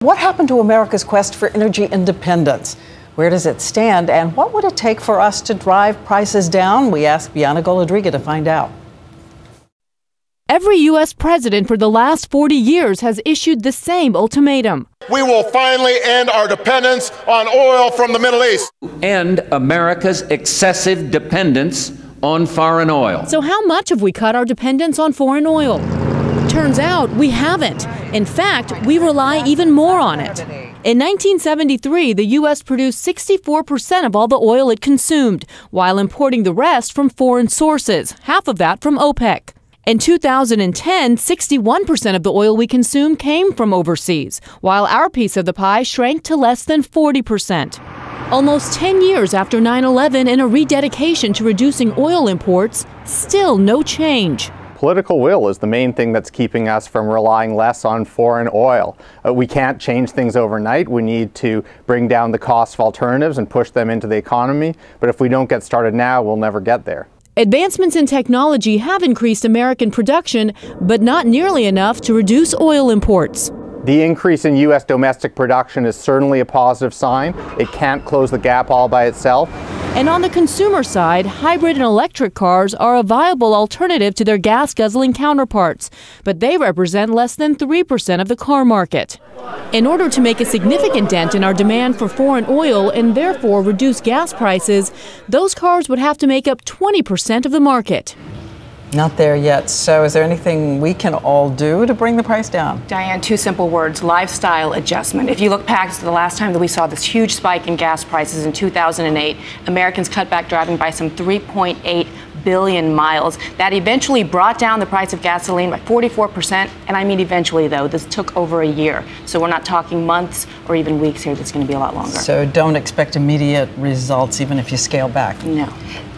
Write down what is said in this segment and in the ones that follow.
What happened to America's quest for energy independence? Where does it stand, and what would it take for us to drive prices down? We asked Bianna Golodryga to find out. Every U.S. president for the last 40 years has issued the same ultimatum. We will finally end our dependence on oil from the Middle East. End America's excessive dependence on foreign oil. So how much have we cut our dependence on foreign oil? Turns out we haven't. In fact, we rely even more on it. In 1973, the U.S. produced 64% of all the oil it consumed, while importing the rest from foreign sources, half of that from OPEC. In 2010, 61% of the oil we consumed came from overseas, while our piece of the pie shrank to less than 40%. Almost 10 years after 9/11 and a rededication to reducing oil imports, still no change. Political will is the main thing that's keeping us from relying less on foreign oil. We can't change things overnight. We need to bring down the cost of alternatives and push them into the economy. But if we don't get started now, we'll never get there. Advancements in technology have increased American production, but not nearly enough to reduce oil imports. The increase in U.S. domestic production is certainly a positive sign. It can't close the gap all by itself. And on the consumer side, hybrid and electric cars are a viable alternative to their gas-guzzling counterparts, but they represent less than 3% of the car market. In order to make a significant dent in our demand for foreign oil and therefore reduce gas prices, those cars would have to make up 20% of the market. Not there yet. So is there anything we can all do to bring the price down? Diane, two simple words: lifestyle adjustment. If you look back to the last time that we saw this huge spike in gas prices in 2008, Americans cut back driving by some 3.8 billion miles. That eventually brought down the price of gasoline by 44%. And I mean eventually, though. This took over a year. So we're not talking months or even weeks here. That's going to be a lot longer. So don't expect immediate results, even if you scale back. No.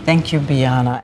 Thank you, Bianna.